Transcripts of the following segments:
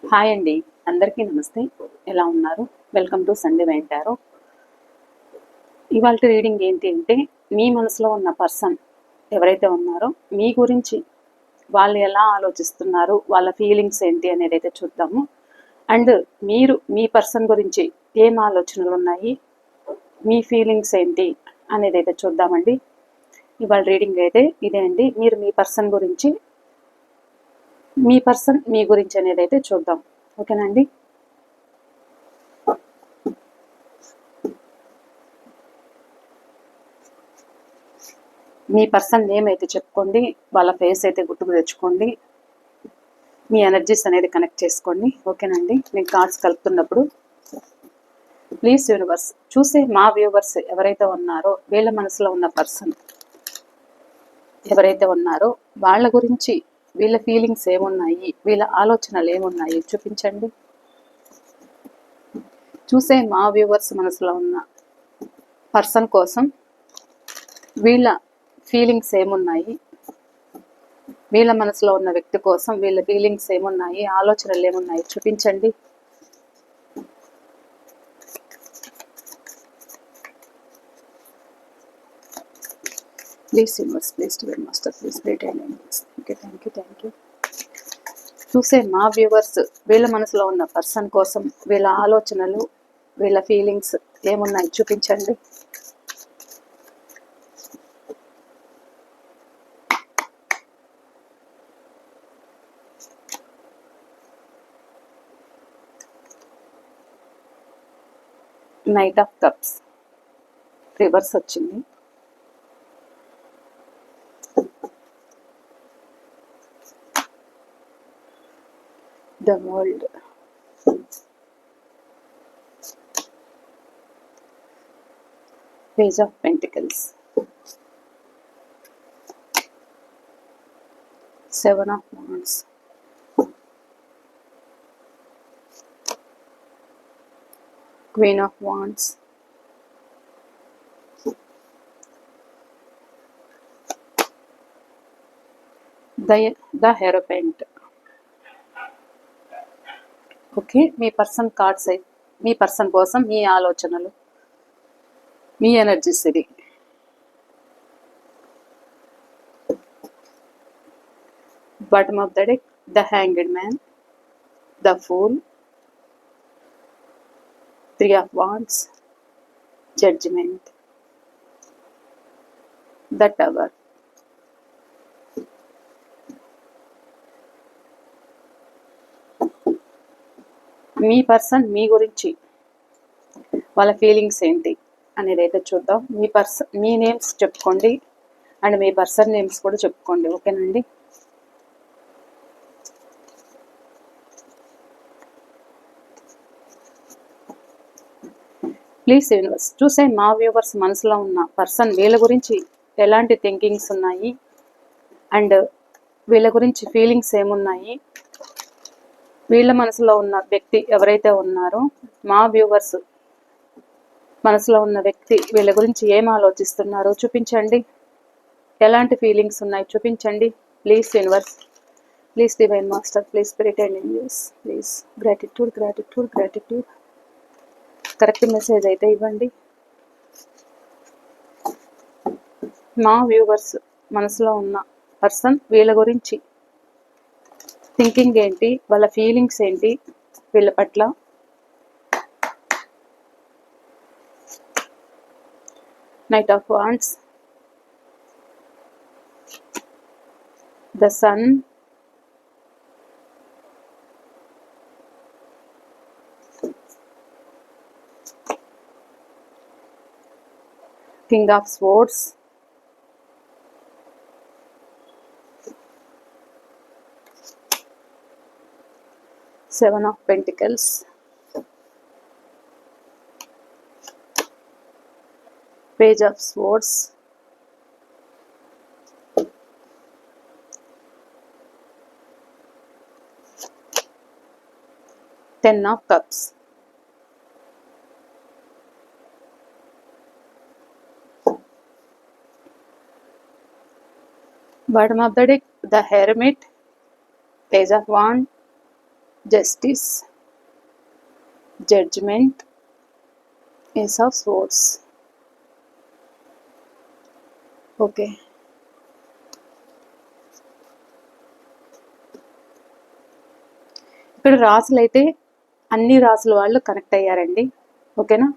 Hi అండి, అందరికీ నమస్తే. ఎలా ఉన్నారు? Welcome to Sunday mind tarot. ఇవాళ రీడింగ్ ఏంటి అంటే, మీ మనసులో ఉన్న పర్సన్ ఎవరైతే ఉన్నారో మీ గురించి వాళ్ళు ఎలా ఆలోచిస్తున్నారు, వాళ్ళ ఫీలింగ్స్ ఏంటి అనేది అయితే చూద్దాము. అండ్ మీరు మీ పర్సన్ గురించి ఏం ఆలోచనలు ఉన్నాయి, మీ ఫీలింగ్స్ ఏంటి అనేది అయితే చూద్దామండి. ఇవాళ రీడింగ్ అయితే ఇదే అండి. మీరు మీ పర్సన్ గురించి మీ గురించి అనేది అయితే చూద్దాం. ఓకేనండి. మీ పర్సన్ నేమ్ అయితే చెప్పుకోండి, వాళ్ళ ఫేస్ అయితే గుర్తుకు తెచ్చుకోండి, మీ ఎనర్జీస్ అనేది కనెక్ట్ చేసుకోండి. ఓకేనండి. నేను కార్డ్స్ కలుపుతున్నప్పుడు ప్లీజ్ యూనివర్స్, చూసే మా వ్యూవర్స్ ఎవరైతే ఉన్నారో వీళ్ళ మనసులో ఉన్న పర్సన్ ఎవరైతే ఉన్నారో వాళ్ళ గురించి, వీళ్ళ ఫీలింగ్స్ ఏమున్నాయి, వీళ్ళ ఆలోచనలు ఏమున్నాయి చూపించండి. చూసే మా వ్యూవర్స్ మనసులో ఉన్న పర్సన్ కోసం వీళ్ళ ఫీలింగ్స్ ఏమున్నాయి, వీళ్ళ మనసులో ఉన్న వ్యక్తి కోసం వీళ్ళ ఫీలింగ్స్ ఏమున్నాయి, ఆలోచనలు ఏమున్నాయి చూపించండి. Please universe, please divine master, please great angels. Thank you. చూసే మా వ్యూవర్స్ వీళ్ళ మనసులో ఉన్న పర్సన్ కోసం వీళ్ళ ఆలోచనలు, వీళ్ళ ఫీలింగ్స్ ఏమున్నాయి చూపించండి. నైట్ ఆఫ్ కప్స్ రివర్స్ వచ్చింది. The world, page of pentacles, seven of wands, queen of wands, the hierophant. Okay, మీ పర్సన్ కార్డ్స్, మీ పర్సన్ కోసం మీ ఆలోచనలు, మీ ఎనర్జీస్ ఇది. Bottom of the deck, the hanged man, the fool, three of wands, judgment, the tower. మీ person మీ గురించి వాళ్ళ ఫీలింగ్స్ ఏంటి అనేది అయితే చూద్దాం. మీ నేమ్స్ చెప్పుకోండి అండ్ మీ పర్సన్ నేమ్స్ కూడా చెప్పుకోండి. ఓకేనండి. ప్లీజ్ యూనివర్స్, చూసే మా వ్యూవర్స్ మనసులో ఉన్న పర్సన్ వీళ్ళ గురించి ఎలాంటి థింకింగ్స్ ఉన్నాయి అండ్ వీళ్ళ గురించి ఫీలింగ్స్ ఏమున్నాయి, వీళ్ళ మనసులో ఉన్న వ్యక్తి ఎవరైతే ఉన్నారో మా వ్యూవర్స్ మనసులో ఉన్న వ్యక్తి వీళ్ళ గురించి ఏం ఆలోచిస్తున్నారో చూపించండి. ఎలాంటి ఫీలింగ్స్ ఉన్నాయి చూపించండి. Please universe, please divine master, please spirit and angels, please gratitude. Correct message అయితే ఇవ్వండి. మా వ్యూవర్స్ మనసులో ఉన్న పర్సన్ వీళ్ళ గురించి థింకింగ్ ఏంటి, వాళ్ళ ఫీలింగ్స్ ఏంటి వీళ్ళ పట్ల. Knight of wands, the sun, king of swords, seven of pentacles, page of swords, ten of cups. Bottom of the deck, the hermit, page of wand, justice, judgement, ace of swords. Okay, ఇక్కడ రాసులు అయితే అన్ని రాసుల వాళ్ళు connect అయ్యారండి. ఓకేనా,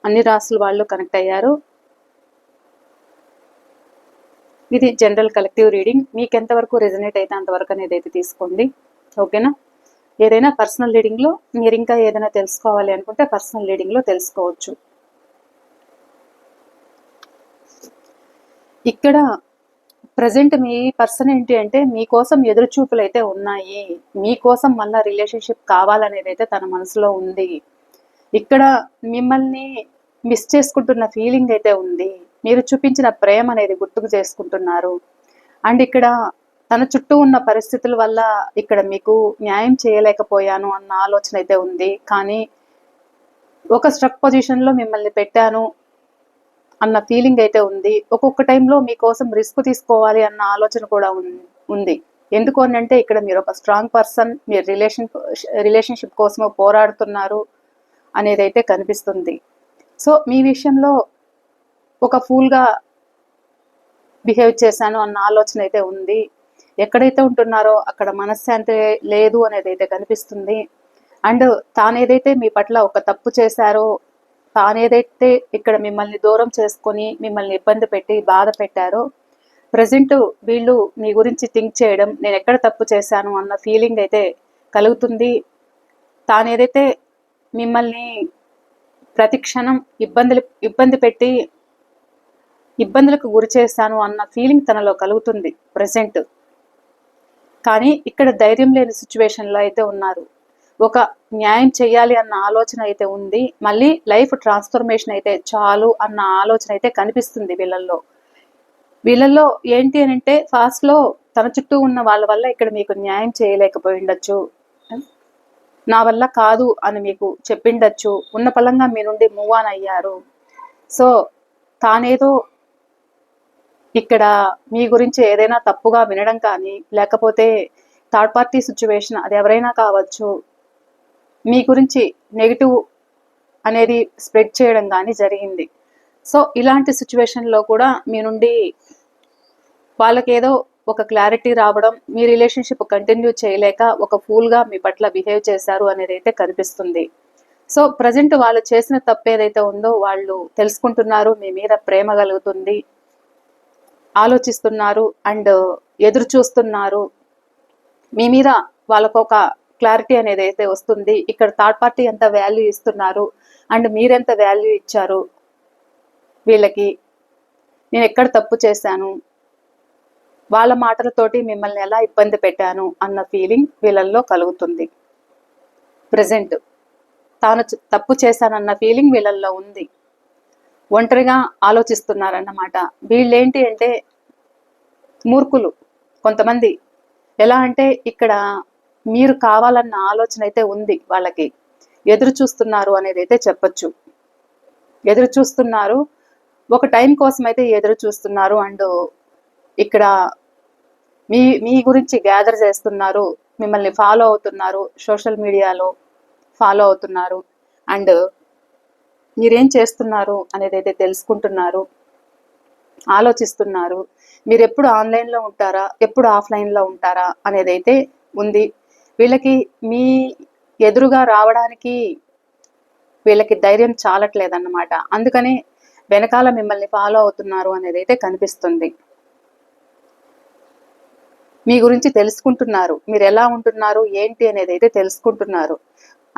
అన్ని రాసుల వాళ్ళు కనెక్ట్ అయ్యారు. ఇది జనరల్ కలెక్టివ్ రీడింగ్. మీకు ఎంతవరకు రెజనేట్ అయితే అంతవరకు అనేది అయితే తీసుకోండి. ఓకేనా, ఏదైనా పర్సనల్ రీడింగ్లో మీరు ఇంకా ఏదైనా తెలుసుకోవాలి అనుకుంటే పర్సనల్ రీడింగ్లో తెలుసుకోవచ్చు. ఇక్కడ ప్రజెంట్ మీ పర్సన్ ఏంటి అంటే మీకోసం ఎదురు చూపులు అయితే ఉన్నాయి. మీకోసం మళ్ళీ రిలేషన్షిప్ కావాలనేది అయితే తన మనసులో ఉంది. ఇక్కడ మిమ్మల్ని మిస్ చేసుకుంటున్న ఫీలింగ్ అయితే ఉంది. మీరు చూపించిన ప్రేమ అనేది గుర్తుకు చేసుకుంటున్నారు. అండ్ ఇక్కడ తన చుట్టూ ఉన్న పరిస్థితుల వల్ల ఇక్కడ మీకు న్యాయం చేయలేకపోయాను అన్న ఆలోచన అయితే ఉంది. కానీ ఒక స్ట్రక్ పొజిషన్లో మిమ్మల్ని పెట్టాను అన్న ఫీలింగ్ అయితే ఉంది. ఒక్కొక్క టైంలో మీకోసం రిస్క్ తీసుకోవాలి అన్న ఆలోచన కూడా ఉంది. ఎందుకు అని అంటే ఇక్కడ మీరు ఒక స్ట్రాంగ్ పర్సన్, మీరు రిలేషన్షిప్ కోసం పోరాడుతున్నారు అనేది అయితే కనిపిస్తుంది. సో మీ విషయంలో ఒక ఫూల్గా బిహేవ్ చేశాను అన్న ఆలోచన అయితే ఉంది. ఎక్కడైతే ఉంటున్నారో అక్కడ మనశ్శాంతి లేదు అనేది అయితే కనిపిస్తుంది. అండ్ తానేదైతే మీ పట్ల ఒక తప్పు చేశారో, తానేదైతే ఇక్కడ మిమ్మల్ని దూరం చేసుకొని మిమ్మల్ని ఇబ్బంది పెట్టి బాధ పెట్టారో, ప్రజెంట్ వీళ్ళు మీ గురించి థింక్ చేయడం, నేను ఎక్కడ తప్పు చేశాను అన్న ఫీలింగ్ అయితే కలుగుతుంది. తానేదైతే మిమ్మల్ని ప్రతి క్షణం ఇబ్బంది పెట్టి ఇబ్బందులకు గురి చేశాను అన్న ఫీలింగ్ తనలో కలుగుతుంది ప్రజెంట్. కానీ ఇక్కడ ధైర్యం లేని సిచ్యువేషన్లో అయితే ఉన్నారు. ఒక న్యాయం చేయాలి అన్న ఆలోచన అయితే ఉంది. మళ్ళీ లైఫ్ ట్రాన్స్ఫర్మేషన్ అయితే చాలు అన్న ఆలోచన అయితే కనిపిస్తుంది వీళ్ళల్లో ఏంటి అని అంటే ఫాస్ట్లో తన చుట్టూ ఉన్న వాళ్ళ వల్ల ఇక్కడ మీకు న్యాయం చేయలేకపోయి ఉండొచ్చు, నా వల్ల కాదు అని మీకు చెప్పిండొచ్చు. ఉన్న పలంగా మీ నుండి మూవ్ ఆన్ అయ్యారు. సో తానేదో ఇక్కడ మీ గురించి ఏదైనా తప్పుగా వినడం కానీ, లేకపోతే థర్డ్ పార్టీ సిచ్యువేషన్ అది ఎవరైనా కావచ్చు, మీ గురించి నెగిటివ్ అనేది స్ప్రెడ్ చేయడం కానీ జరిగింది. సో ఇలాంటి సిచ్యువేషన్లో కూడా మీ నుండి వాళ్ళకి ఏదో ఒక క్లారిటీ రావడం, మీ రిలేషన్షిప్ కంటిన్యూ చేయలేక ఒక ఫూల్గా మీ పట్ల బిహేవ్ చేశారు అనేది అయితే కనిపిస్తుంది. సో ప్రజెంట్ వాళ్ళు చేసిన తప్పు ఏదైతే ఉందో వాళ్ళు తెలుసుకుంటున్నారు, మీ మీద ప్రేమ కలుగుతుంది, ఆలోచిస్తున్నారు అండ్ ఎదురు చూస్తున్నారు. మీ మీద వాళ్ళకు ఒక క్లారిటీ అనేది అయితే వస్తుంది. ఇక్కడ థర్డ్ పార్టీ ఎంత వాల్యూ ఇస్తున్నారు అండ్ మీరెంత వాల్యూ ఇచ్చారు వీళ్ళకి, నేను ఎక్కడ తప్పు చేశాను, వాళ్ళ మాటలతోటి మిమ్మల్ని ఎలా ఇబ్బంది పెట్టాను అన్న ఫీలింగ్ వీళ్ళల్లో కలుగుతుంది. ప్రజెంట్ తాను తప్పు చేశానన్న ఫీలింగ్ వీళ్ళల్లో ఉంది. ఒంటరిగా ఆలోచిస్తున్నారన్నమాట. వీళ్ళేంటి అంటే మూర్ఖులు కొంతమంది. ఎలా అంటే ఇక్కడ మీరు కావాలన్న ఆలోచన అయితే ఉంది వాళ్ళకి. ఎదురు చూస్తున్నారు అనేది అయితే చెప్పచ్చు. ఎదురు చూస్తున్నారు, ఒక టైం కోసం అయితే ఎదురు చూస్తున్నారు. అండ్ ఇక్కడ మీ గురించి గ్యాదర్ చేస్తున్నారు, మిమ్మల్ని ఫాలో అవుతున్నారు, సోషల్ మీడియాలో ఫాలో అవుతున్నారు అండ్ మీరేం చేస్తున్నారు అనేది అయితే తెలుసుకుంటున్నారు, ఆలోచిస్తున్నారు. మీరు ఎప్పుడు ఆన్లైన్లో ఉంటారా, ఎప్పుడు ఆఫ్లైన్లో ఉంటారా అనేది అయితే ఉంది. వీళ్ళకి మీ ఎదురుగా రావడానికి వీళ్ళకి ధైర్యం చాలట్లేదన్నమాట. అందుకని వెనకాల మిమ్మల్ని ఫాలో అవుతున్నారు అనేది అయితే కనిపిస్తుంది. మీ గురించి తెలుసుకుంటున్నారు, మీరు ఎలా ఉంటున్నారు ఏంటి అనేది అయితే తెలుసుకుంటున్నారు.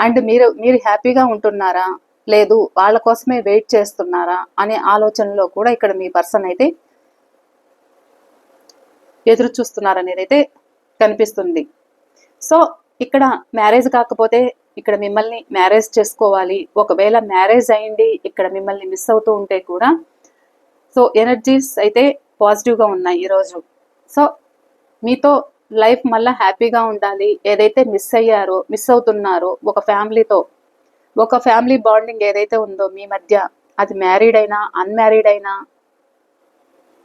అండ్ మీరు హ్యాపీగా ఉంటున్నారా లేదు, వాళ్ళ కోసమే వెయిట్ చేస్తున్నారా అనే ఆలోచనలో కూడా ఇక్కడ మీ పర్సన్ అయితే ఎదురు చూస్తున్నారు అనేది అయితే కనిపిస్తుంది. సో ఇక్కడ మ్యారేజ్ కాకపోతే ఇక్కడ మిమ్మల్ని మ్యారేజ్ చేసుకోవాలి. ఒకవేళ మ్యారేజ్ అయింది ఇక్కడ మిమ్మల్ని మిస్ అవుతూ ఉంటే కూడా, సో ఎనర్జీస్ అయితే పాజిటివ్గా ఉన్నాయి ఈరోజు. సో మీతో లైఫ్ మళ్ళీ హ్యాపీగా ఉండాలి. ఏదైతే మిస్ అవుతున్నారో ఒక ఫ్యామిలీతో, ఒక ఫ్యామిలీ బాండింగ్ ఏదైతే ఉందో మీ మధ్య, అది మ్యారీడ్ అయినా అన్మ్యారీడ్ అయినా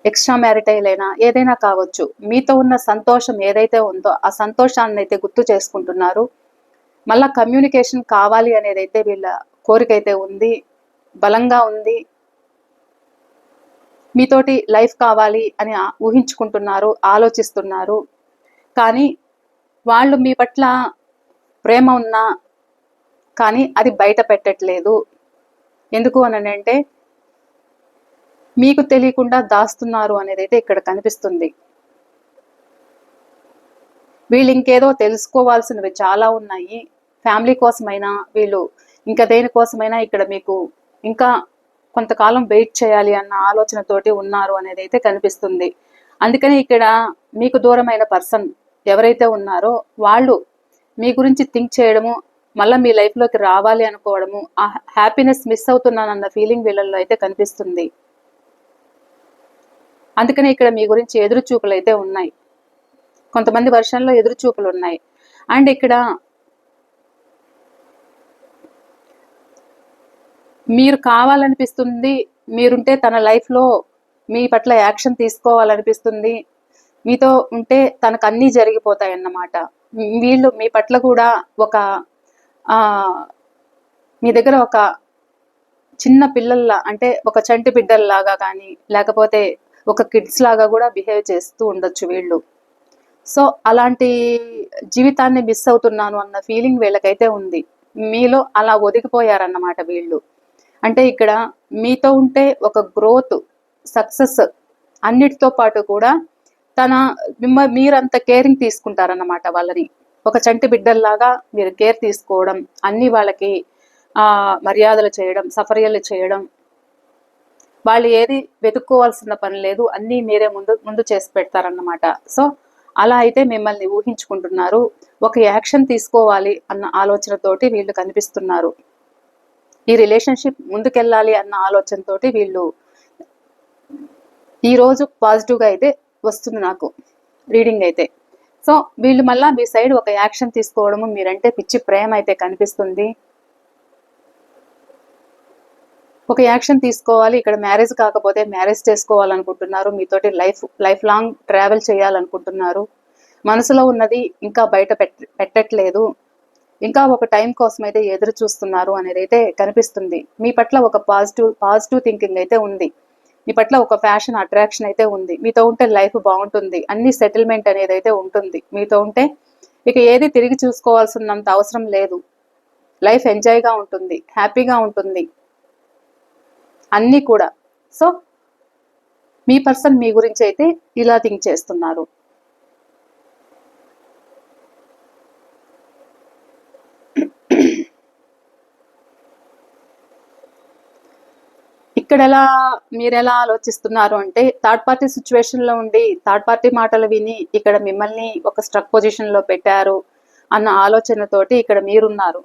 ఎక్స్ట్రా మ్యారిటైల్ అయినా ఏదైనా కావచ్చు, మీతో ఉన్న సంతోషం ఏదైతే ఉందో ఆ సంతోషాన్ని అయితే గుర్తు చేసుకుంటున్నారు. మళ్ళా కమ్యూనికేషన్ కావాలి అనేది అయితే వీళ్ళ కోరిక అయితే ఉంది, బలంగా ఉంది. మీతోటి లైఫ్ కావాలి అని ఊహించుకుంటున్నారు, ఆలోచిస్తున్నారు. కానీ వాళ్ళు మీ పట్ల ప్రేమ ఉన్నా కానీ అది బయట పెట్టట్లేదు. ఎందుకు అని అంటే మీకు తెలియకుండా దాస్తున్నారు అనేది అయితే ఇక్కడ కనిపిస్తుంది. వీళ్ళు ఇంకేదో తెలుసుకోవాల్సినవి చాలా ఉన్నాయి. ఫ్యామిలీ కోసమైనా వీళ్ళు ఇంకా దేనికోసమైనా ఇక్కడ మీకు ఇంకా కొంతకాలం వెయిట్ చేయాలి అన్న ఆలోచనతోటి ఉన్నారు అనేది అయితే కనిపిస్తుంది. అందుకని ఇక్కడ మీకు దూరమైన పర్సన్ ఎవరైతే ఉన్నారో వాళ్ళు మీ గురించి థింక్ చేయడము, మళ్ళీ మీ లైఫ్లోకి రావాలి అనుకోవడము, ఆ హ్యాపీనెస్ మిస్ అవుతున్నానన్న ఫీలింగ్ వీళ్ళల్లో అయితే కనిపిస్తుంది. అందుకని ఇక్కడ మీ గురించి ఎదురు చూపులు అయితే ఉన్నాయి. కొంతమంది వర్షంలో ఎదురు చూపులు ఉన్నాయి. అండ్ ఇక్కడ మీరు కావాలనిపిస్తుంది, మీరుంటే తన లైఫ్లో మీ పట్ల యాక్షన్ తీసుకోవాలనిపిస్తుంది. మీతో ఉంటే తనకు అన్నీ జరిగిపోతాయి అన్నమాట. వీళ్ళు మీ పట్ల కూడా ఒక మీ దగ్గర ఒక చిన్న పిల్లల్లా, అంటే ఒక చంటి బిడ్డల్లాగా కానీ లేకపోతే ఒక కిడ్స్ లాగా కూడా బిహేవ్ చేస్తూ ఉండొచ్చు వీళ్ళు. సో అలాంటి జీవితాన్ని మిస్ అవుతున్నాను అన్న ఫీలింగ్ వీళ్ళకైతే ఉంది. మీలో అలా ఒదిగిపోయారన్నమాట వీళ్ళు. అంటే ఇక్కడ మీతో ఉంటే ఒక గ్రోత్, సక్సెస్ అన్నిటితో పాటు కూడా మీరంత కేరింగ్ తీసుకుంటారన్నమాట వాళ్ళని. ఒక చంటి బిడ్డల్లాగా మీరు కేర్ తీసుకోవడం, అన్ని వాళ్ళకి మర్యాదలు చేయడం, సఫర్యలు చేయడం, వాళ్ళు ఏది వెతుక్కోవాల్సిన పని లేదు, అన్నీ మీరే ముందు చేసి పెడతారన్నమాట. సో అలా అయితే మిమ్మల్ని ఊహించుకుంటున్నారు. ఒక యాక్షన్ తీసుకోవాలి అన్న ఆలోచనతోటి వీళ్ళు కనిపిస్తున్నారు. ఈ రిలేషన్షిప్ ముందుకెళ్ళాలి అన్న ఆలోచనతోటి వీళ్ళు ఈరోజు పాజిటివ్గా అయితే వస్తుంది నాకు రీడింగ్ అయితే. సో వీళ్ళు మళ్ళీ మీ సైడ్ ఒక యాక్షన్ తీసుకోవడము, మీరంటే పిచ్చి ప్రేమ అయితే కనిపిస్తుంది. ఒక యాక్షన్ తీసుకోవాలి. ఇక్కడ మ్యారేజ్ కాకపోతే మ్యారేజ్ చేసుకోవాలనుకుంటున్నారు. మీతోటి లైఫ్ లాంగ్ ట్రావెల్ చేయాలనుకుంటున్నారు. మనసులో ఉన్నది ఇంకా బయట పెట్టట్లేదు. ఇంకా ఒక టైం కోసం అయితే ఎదురు చూస్తున్నారు అనేది అయితే కనిపిస్తుంది. మీ పట్ల ఒక పాజిటివ్ థింకింగ్ అయితే ఉంది. మీ పట్ల ఒక ఫ్యాషన్ అట్రాక్షన్ అయితే ఉంది. మీతో ఉంటే లైఫ్ బాగుంటుంది, అన్ని సెటిల్మెంట్ అనేది అయితే ఉంటుంది. మీతో ఉంటే ఇక ఏది తిరిగి చూసుకోవాల్సినంత అవసరం లేదు. లైఫ్ ఎంజాయ్గా ఉంటుంది, హ్యాపీగా ఉంటుంది అన్నీ కూడా. సో మీ పర్సన్ మీ గురించి అయితే ఇలా థింక్ చేస్తున్నారు. ఇక్కడ మీరెలా ఆలోచిస్తున్నారు అంటే థర్డ్ పార్టీ సిచ్యువేషన్లో ఉండి థర్డ్ పార్టీ మాటలు విని ఇక్కడ మిమ్మల్ని ఒక స్ట్రక్ పొజిషన్లో పెట్టారు అన్న ఆలోచనతోటి ఇక్కడ మీరున్నారు.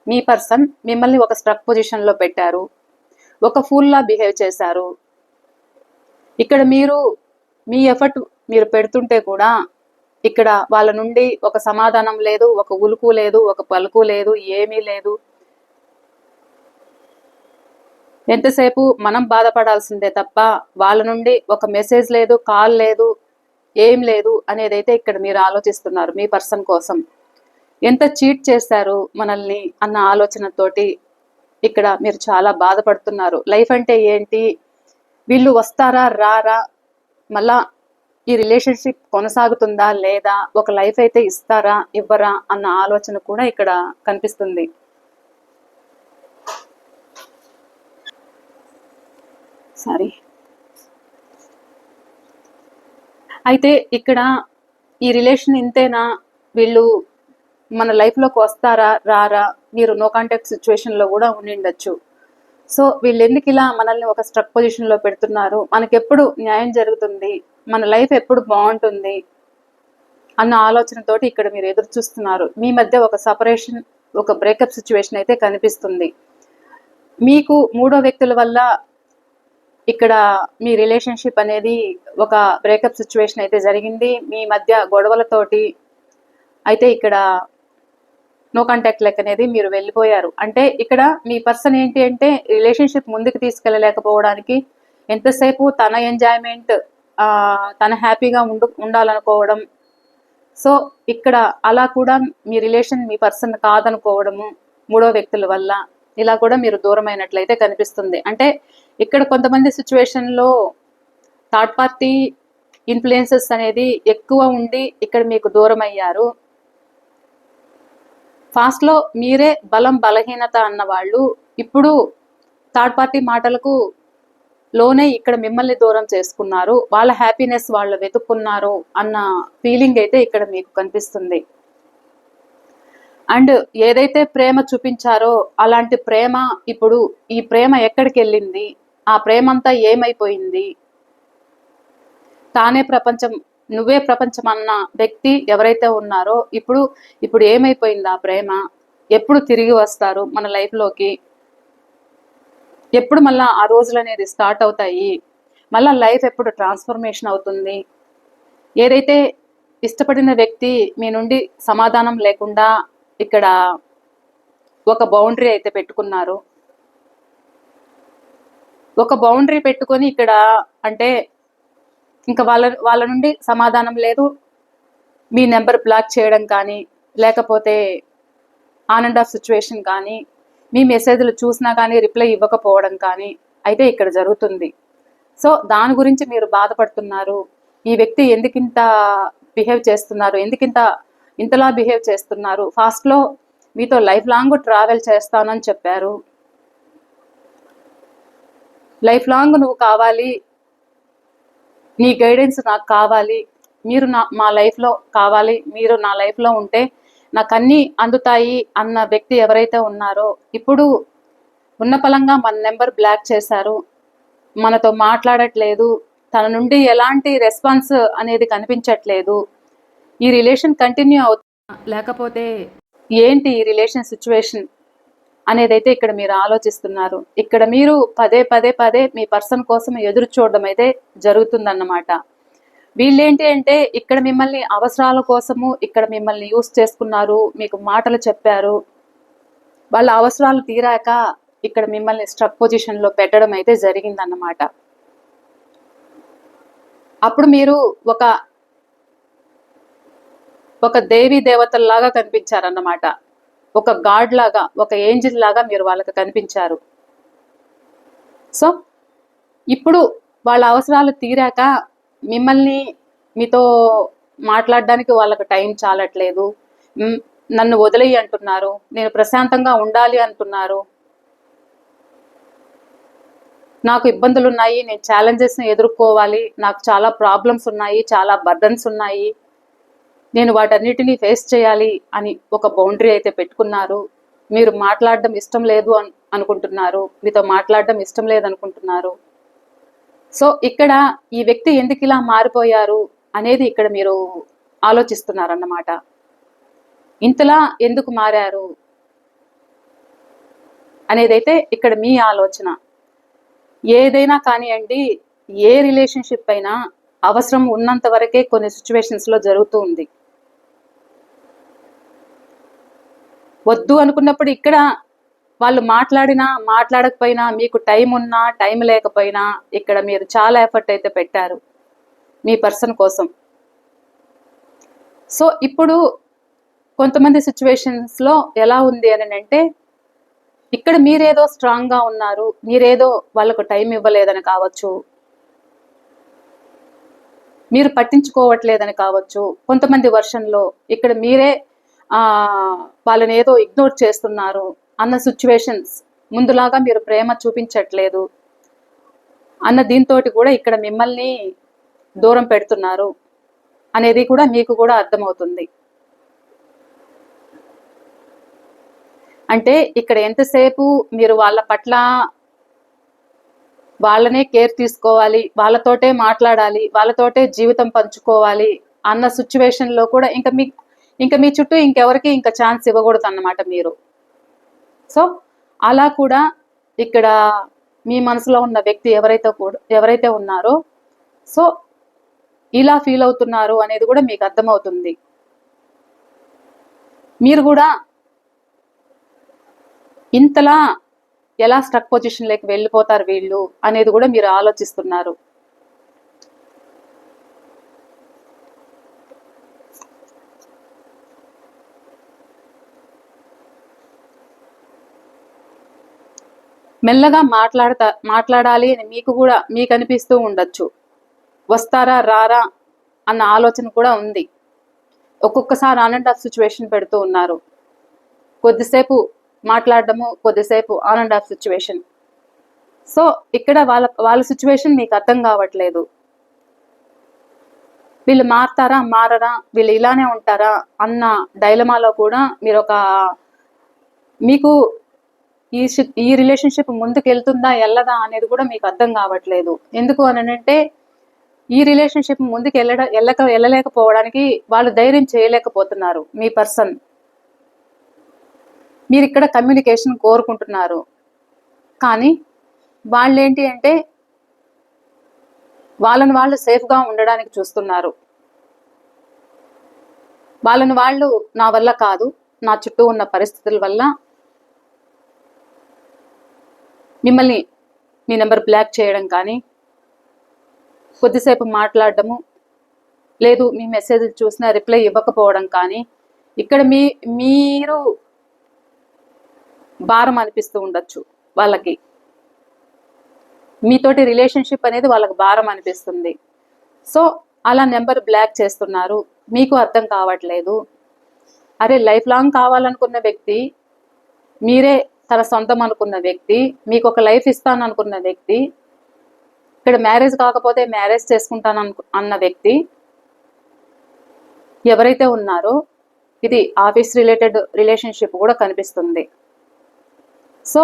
మీ పర్సన్ మిమ్మల్ని ఒక స్ట్రక్ పొజిషన్లో పెట్టారు, ఒక ఫూల్లా బిహేవ్ చేశారు. ఇక్కడ మీ ఎఫర్ట్ మీరు పెడుతుంటే కూడా ఇక్కడ వాళ్ళ నుండి ఒక సమాధానం లేదు, ఒక ఉలుకు లేదు, ఒక పలుకు లేదు, ఏమీ లేదు. ఎంతసేపు మనం బాధపడాల్సిందే తప్ప వాళ్ళ నుండి ఒక మెసేజ్ లేదు, కాల్ లేదు, ఏం లేదు అనేదైతే ఇక్కడ మీరు ఆలోచిస్తున్నారు. మీ పర్సన్ కోసం ఎంత చీట్ చేశారు మనల్ని అన్న ఆలోచనతోటి ఇక్కడ మీరు చాలా బాధపడుతున్నారు. లైఫ్ అంటే ఏంటి, వీళ్ళు వస్తారా రారా, మళ్ళా ఈ రిలేషన్షిప్ కొనసాగుతుందా లేదా, ఒక లైఫ్ అయితే ఇస్తారా ఇవ్వరా అన్న ఆలోచన కూడా ఇక్కడ కనిపిస్తుంది. సారీ. అయితే ఇక్కడ ఈ రిలేషన్ ఇంతేనా, వీళ్ళు మన లైఫ్లోకి వస్తారా రారా, మీరు నో కాంటాక్ట్ సిచ్యువేషన్లో కూడా ఉండిండొచ్చు. సో వీళ్ళు ఎందుకు ఇలా మనల్ని ఒక స్ట్రక్ పొజిషన్లో పెడుతున్నారు, మనకెప్పుడు న్యాయం జరుగుతుంది, మన లైఫ్ ఎప్పుడు బాగుంటుంది అన్న ఆలోచనతోటి ఇక్కడ మీరు ఎదురు చూస్తున్నారు. మీ మధ్య ఒక సపరేషన్, ఒక బ్రేకప్ సిచ్యువేషన్ అయితే కనిపిస్తుంది. మీకు మూడో వ్యక్తుల వల్ల ఇక్కడ మీ రిలేషన్షిప్ అనేది ఒక బ్రేకప్ సిచ్యువేషన్ అయితే జరిగింది. మీ మధ్య గొడవలతోటి అయితే ఇక్కడ నో కాంటాక్ట్ లెక్క అనేది మీరు వెళ్ళిపోయారు. అంటే ఇక్కడ మీ పర్సన్ ఏంటి అంటే రిలేషన్షిప్ ముందుకు తీసుకెళ్ళలేకపోవడానికి ఎంతసేపు తన ఎంజాయ్మెంట్, తన హ్యాపీగా ఉండాలనుకోవడం. సో ఇక్కడ అలా కూడా మీ రిలేషన్ మీ పర్సన్ కాదనుకోవడము మూడో వ్యక్తుల వల్ల ఇలా కూడా మీరు దూరమైనట్లయితే కనిపిస్తుంది. అంటే ఇక్కడ కొంతమంది సిచ్యువేషన్లో థర్డ్ పార్టీ ఇన్ఫ్లుయెన్సెస్ అనేది ఎక్కువ ఉండి ఇక్కడ మీకు దూరం అయ్యారు. ఫాస్ట్లో మీరే బలం బలహీనత అన్నవాళ్ళు ఇప్పుడు థర్డ్ పార్టీ మాటలకు లోనే ఇక్కడ మిమ్మల్ని దూరం చేసుకున్నారు. వాళ్ళ హ్యాపీనెస్ వాళ్ళు వెతుక్కున్నారు అన్న ఫీలింగ్ అయితే ఇక్కడ మీకు కనిపిస్తుంది. అండ్ ఏదైతే ప్రేమ చూపించారో అలాంటి ప్రేమ ఇప్పుడు ఈ ప్రేమ ఎక్కడికి వెళ్ళింది, ఆ ప్రేమ అంతా ఏమైపోయింది, తానే ప్రపంచం నువ్వే ప్రపంచం అన్న వ్యక్తి ఎవరైతే ఉన్నారో ఇప్పుడు ఏమైపోయింది ఆ ప్రేమ, ఎప్పుడు తిరిగి వస్తారు మన లైఫ్లోకి, ఎప్పుడు మళ్ళా ఆ రోజులు అనేది స్టార్ట్ అవుతాయి, మళ్ళా లైఫ్ ఎప్పుడు ట్రాన్స్ఫర్మేషన్ అవుతుంది, ఏదైతే ఇష్టపడిన వ్యక్తి మీ నుండి సమాధానం లేకుండా ఇక్కడ ఒక బౌండరీ అయితే పెట్టుకున్నారు. ఒక బౌండరీ పెట్టుకొని ఇక్కడ అంటే ఇంకా వాళ్ళ నుండి సమాధానం లేదు, మీ నెంబర్ బ్లాక్ చేయడం కానీ లేకపోతే ఆన్ అండ్ ఆఫ్ సిచ్యువేషన్ కానీ మీ మెసేజ్లు చూసినా కానీ రిప్లై ఇవ్వకపోవడం కానీ అయితే ఇక్కడ జరుగుతుంది. సో దాని గురించి మీరు బాధపడుతున్నారు. ఈ వ్యక్తి ఎందుకింత బిహేవ్ చేస్తున్నారు, ఇంతలా బిహేవ్ చేస్తున్నారు, ఫాస్ట్లో మీతో లైఫ్ లాంగ్ ట్రావెల్ చేస్తానని చెప్పారు, లైఫ్ లాంగ్ నువ్వు కావాలి, నీ గైడెన్స్ నాకు కావాలి, మీరు మా లైఫ్లో కావాలి, మీరు నా లైఫ్లో ఉంటే నాకు అన్నీ అందుతాయి అన్న వ్యక్తి ఎవరైతే ఉన్నారో ఇప్పుడు ఉన్న పలంగా మన నెంబర్ బ్లాక్ చేశారు, మనతో మాట్లాడట్లేదు, తన నుండి ఎలాంటి రెస్పాన్స్ అనేది కనిపించట్లేదు. ఈ రిలేషన్ కంటిన్యూ అవుతుందా లేకపోతే ఏంటి ఈ రిలేషన్ సిచ్యువేషన్ అనేది అయితే ఇక్కడ మీరు ఆలోచిస్తున్నారు. ఇక్కడ మీరు పదే పదే పదే మీ పర్సన్ కోసం ఎదురు చూడడం అయితే జరుగుతుందన్నమాట. వీళ్ళేంటి అంటే ఇక్కడ మిమ్మల్ని అవసరాల కోసము ఇక్కడ మిమ్మల్ని యూస్ చేసుకున్నారు, మీకు మాటలు చెప్పారు, వాళ్ళ అవసరాలు తీరాక ఇక్కడ మిమ్మల్ని స్ట్రక్ పొజిషన్లో పెట్టడం అయితే జరిగిందన్నమాట. అప్పుడు మీరు ఒక దేవీ దేవతల్లాగా కనిపించారన్నమాట, ఒక గాడ్ లాగా, ఒక ఏంజిల్ లాగా మీరు వాళ్ళకి కనిపించారు. సో ఇప్పుడు వాళ్ళ అవసరాలు తీరాక మీతో మాట్లాడడానికి వాళ్ళకి టైం చాలట్లేదు, నన్ను వదిలేయి అంటున్నారు, నేను ప్రశాంతంగా ఉండాలి అంటున్నారు, నాకు ఇబ్బందులు ఉన్నాయి, నేను ఛాలెంజెస్ని ఎదుర్కోవాలి, నాకు చాలా ప్రాబ్లమ్స్ ఉన్నాయి, చాలా బర్డన్స్ ఉన్నాయి, నేను వాటన్నిటినీ ఫేస్ చేయాలి అని ఒక బౌండరీ అయితే పెట్టుకున్నారు. మీరు మాట్లాడడం ఇష్టం లేదు అనుకుంటున్నారు, మీతో మాట్లాడడం ఇష్టం లేదనుకుంటున్నారు. సో ఇక్కడ ఈ వ్యక్తి ఎందుకు ఇలా మారిపోయారు అనేది ఇక్కడ మీరు ఆలోచిస్తున్నారన్నమాట. ఇంతలా ఎందుకు మారారు అనేదైతే ఇక్కడ మీ ఆలోచన. ఏదైనా కానివ్వండి, ఏ రిలేషన్షిప్ అయినా అవసరం ఉన్నంత వరకే కొన్ని సిచ్యువేషన్స్లో జరుగుతూ ఉంది. వద్దు అనుకున్నప్పుడు ఇక్కడ వాళ్ళు మాట్లాడినా మాట్లాడకపోయినా, మీకు టైం ఉన్నా టైం లేకపోయినా ఇక్కడ మీరు చాలా ఎఫర్ట్ అయితే పెట్టారు మీ పర్సన్ కోసం. సో ఇప్పుడు కొంతమంది సిచ్యువేషన్స్లో ఎలా ఉంది అని అంటే ఇక్కడ మీరేదో స్ట్రాంగ్గా ఉన్నారు, మీరేదో వాళ్ళకు టైం ఇవ్వలేదని కావచ్చు, మీరు పట్టించుకోవట్లేదని కావచ్చు, కొంతమంది వర్షన్లో ఇక్కడ మీరే వాళ్ళని ఏదో ఇగ్నోర్ చేస్తున్నారు అన్న సిచ్యువేషన్స్, ముందులాగా మీరు ప్రేమ చూపించట్లేదు అన్న దీంతో కూడా ఇక్కడ మిమ్మల్ని దూరం పెడుతున్నారు అనేది కూడా మీకు కూడా అర్థమవుతుంది. అంటే ఇక్కడ ఎంతసేపు మీరు వాళ్ళ పట్ల వాళ్ళనే కేర్ తీసుకోవాలి, వాళ్ళతోటే మాట్లాడాలి, వాళ్ళతోటే జీవితం పంచుకోవాలి అన్న సిచ్యువేషన్లో కూడా ఇంకా మీ చుట్టూ ఇంకెవరికి ఇంకా ఛాన్స్ ఇవ్వకూడదు అన్నమాట మీరు. సో అలా కూడా ఇక్కడ మీ మనసులో ఉన్న వ్యక్తి ఎవరైతే ఉన్నారో సో ఇలా ఫీల్ అవుతున్నారు అనేది కూడా మీకు అర్థమవుతుంది. మీరు కూడా ఇంతలా ఎలా స్ట్రక్ పొజిషన్లోకి వెళ్ళిపోతారు వీళ్ళు అనేది కూడా మీరు ఆలోచిస్తున్నారు. మెల్లగా మాట్లాడాలి అని మీకు అనిపిస్తూ ఉండొచ్చు. వస్తారా రారా అన్న ఆలోచన కూడా ఉంది. ఒక్కొక్కసారి ఆన్ అండ్ ఆఫ్ సిచ్యువేషన్ పెడుతూ ఉన్నారు. కొద్దిసేపు మాట్లాడడము, కొద్దిసేపు on and of situation. So ఇక్కడ వాళ్ళ సిచ్యువేషన్ మీకు అర్థం కావట్లేదు. వీళ్ళు మారతారా మారరా, వీళ్ళు ఇలానే ఉంటారా అన్న డైలమాలో కూడా మీకు ఈ రిలేషన్షిప్ ముందుకు వెళ్తుందా వెళ్ళదా అనేది కూడా మీకు అర్థం కావట్లేదు. ఎందుకు అంటే ఈ రిలేషన్షిప్ ముందుకు వెళ్ళలేకపోవడానికి వాళ్ళు ధైర్యం చేయలేకపోతున్నారు. మీ పర్సన్ మీరు ఇక్కడ కమ్యూనికేషన్ కోరుకుంటున్నారు, కానీ వాళ్ళేంటి అంటే వాళ్ళని వాళ్ళు సేఫ్గా ఉండడానికి చూస్తున్నారు. వాళ్ళని వాళ్ళు నా వల్ల కాదు, నా చుట్టూ ఉన్న పరిస్థితుల వల్ల మిమ్మల్ని మీ నెంబర్ బ్లాక్ చేయడం కానీ, కొద్దిసేపు మాట్లాడటము, లేదు మీ మెసేజ్ చూసినా రిప్లై ఇవ్వకపోవడం కానీ, ఇక్కడ మీరు భారం అనిపిస్తూ ఉండొచ్చు వాళ్ళకి. మీతోటి రిలేషన్షిప్ అనేది వాళ్ళకి భారం అనిపిస్తుంది. సో అలా నెంబర్ బ్లాక్ చేస్తున్నారు. మీకు అర్థం కావట్లేదు. అరే లైఫ్ లాంగ్ కావాలనుకున్న వ్యక్తి, మీరే తన సొంతం అనుకున్న వ్యక్తి, మీకు ఒక లైఫ్ ఇస్తాను అనుకున్న వ్యక్తి, ఇక్కడ మ్యారేజ్ కాకపోతే మ్యారేజ్ చేసుకుంటాను అన్న వ్యక్తి ఎవరైతే ఉన్నారో, ఇది ఆఫీస్ రిలేటెడ్ రిలేషన్షిప్ కూడా కనిపిస్తుంది. సో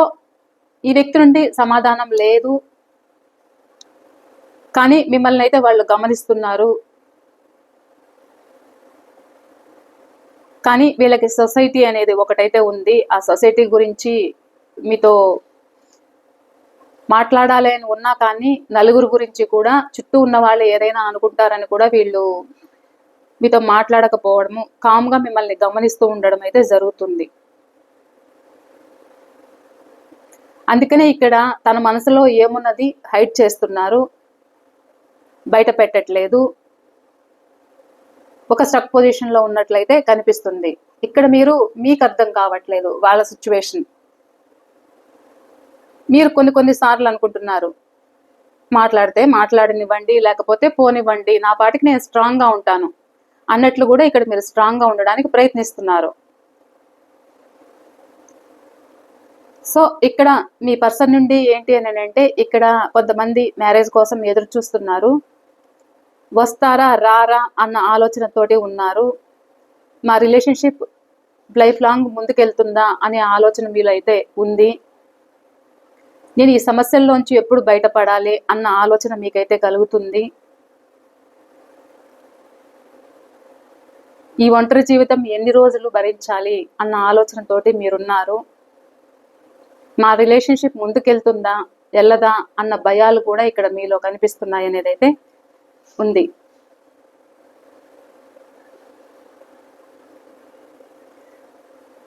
ఈ వ్యక్తి నుండి సమాధానం లేదు, కానీ మిమ్మల్ని అయితే వాళ్ళు గమనిస్తున్నారు. కానీ వీళ్ళకి సొసైటీ అనేది ఒకటైతే ఉంది. ఆ సొసైటీ గురించి మీతో మాట్లాడాలి అని ఉన్నా కానీ నలుగురు గురించి కూడా చుట్టూ ఉన్న వాళ్ళు ఏదైనా అనుకుంటారని కూడా వీళ్ళు మీతో మాట్లాడకపోవడము, కామ్గా మిమ్మల్ని గమనిస్తూ ఉండడం అయితే జరుగుతుంది. అందుకనే ఇక్కడ తన మనసులో ఏమున్నది హైడ్ చేస్తున్నారు, బయట పెట్టట్లేదు. ఒక స్ట్రక్ పొజిషన్లో ఉన్నట్లయితే కనిపిస్తుంది. ఇక్కడ మీకు అర్థం కావట్లేదు వాళ్ళ సిచ్యువేషన్. మీరు కొన్ని సార్లు అనుకుంటున్నారు, మాట్లాడితే మాట్లాడనివ్వండి, లేకపోతే పోనివ్వండి, నా పాటికి నేను స్ట్రాంగ్గా ఉంటాను అన్నట్లు కూడా ఇక్కడ మీరు స్ట్రాంగ్గా ఉండడానికి ప్రయత్నిస్తున్నారు. సో ఇక్కడ మీ పర్సన్ నుండి ఏంటి అని అంటే, ఇక్కడ కొంతమంది మ్యారేజ్ కోసం ఎదురు చూస్తున్నారు. వస్తారా రారా అన్న ఆలోచనతోటి ఉన్నారు. మా రిలేషన్షిప్ లైఫ్ లాంగ్ ముందుకెళ్తుందా అనే ఆలోచన మీలో అయితే ఉంది. నేను ఈ సమస్యల్లోంచి ఎప్పుడు బయటపడాలి అన్న ఆలోచన మీకైతే కలుగుతుంది. ఈ ఒంటరి జీవితం ఎన్ని రోజులు భరించాలి అన్న ఆలోచనతోటి మీరున్నారు. మా రిలేషన్షిప్ ముందుకెళ్తుందా వెళ్ళదా అన్న భయాలు కూడా ఇక్కడ మీలో కనిపిస్తున్నాయి అనేది అయితే ఉంది.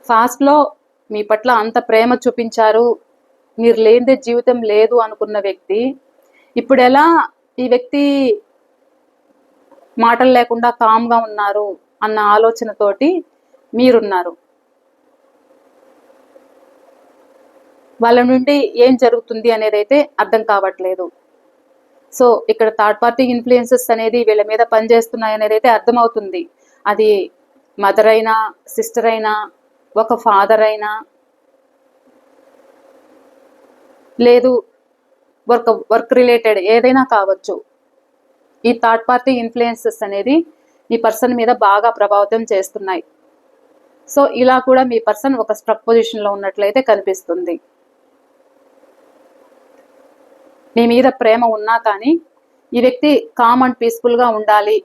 ఫాస్ట్లో మీ పట్ల అంత ప్రేమ చూపించారు, మీరు లేనిదే జీవితం లేదు అనుకున్న వ్యక్తి ఇప్పుడు ఎలా ఈ వ్యక్తి మాటలు లేకుండా కామ్గా ఉన్నారు అన్న ఆలోచనతోటి మీరున్నారు. వాళ్ళ నుండి ఏం జరుగుతుంది అనేది అయితే అర్థం కావట్లేదు. సో ఇక్కడ థర్డ్ పార్టీ ఇన్ఫ్లుయెన్సెస్ అనేది వీళ్ళ మీద పనిచేస్తున్నాయి అనేది అయితే అర్థమవుతుంది. అది మదర్ అయినా, సిస్టర్ అయినా, ఒక ఫాదర్ అయినా, లేదు వర్క్ రిలేటెడ్ ఏదైనా కావచ్చు. ఈ థర్డ్ పార్టీ ఇన్ఫ్లుయెన్సెస్ అనేది మీ పర్సన్ మీద బాగా ప్రభావితం చేస్తున్నాయి. సో ఇలా కూడా మీ పర్సన్ ఒక స్ట్రక్ పొజిషన్లో ఉన్నట్లయితే కనిపిస్తుంది. మీ మీద ప్రేమ ఉన్నా కానీ ఈ వ్యక్తి కామ్ అండ్ పీస్ఫుల్గా ఉండాలి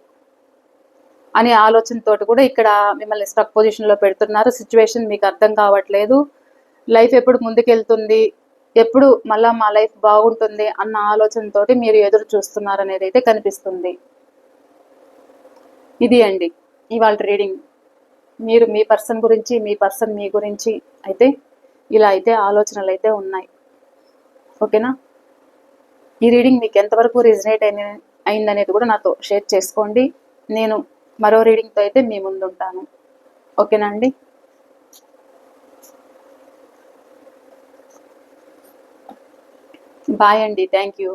అనే ఆలోచనతోటి కూడా ఇక్కడ మిమ్మల్ని స్ట్రక్ పొజిషన్లో పెడుతున్నారు. సిచ్యువేషన్ మీకు అర్థం కావట్లేదు. లైఫ్ ఎప్పుడు ముందుకెళ్తుంది, ఎప్పుడు మళ్ళా మా లైఫ్ బాగుంటుంది అన్న ఆలోచనతోటి మీరు ఎదురు చూస్తున్నారు అనేది అయితే కనిపిస్తుంది. ఇది అండి ఇవాళ రీడింగ్. మీరు మీ పర్సన్ గురించి, మీ పర్సన్ మీ గురించి అయితే ఇలా అయితే ఆలోచనలు అయితే ఉన్నాయి. ఓకేనా? ఈ రీడింగ్ మీకు ఎంతవరకు రిజనేట్ అయిందనేది కూడా నాతో షేర్ చేసుకోండి. నేను మరో రీడింగ్తో అయితే మీ ముందు ఉంటాను. ఓకేనా అండి? బాయ్ అండి. Thank you.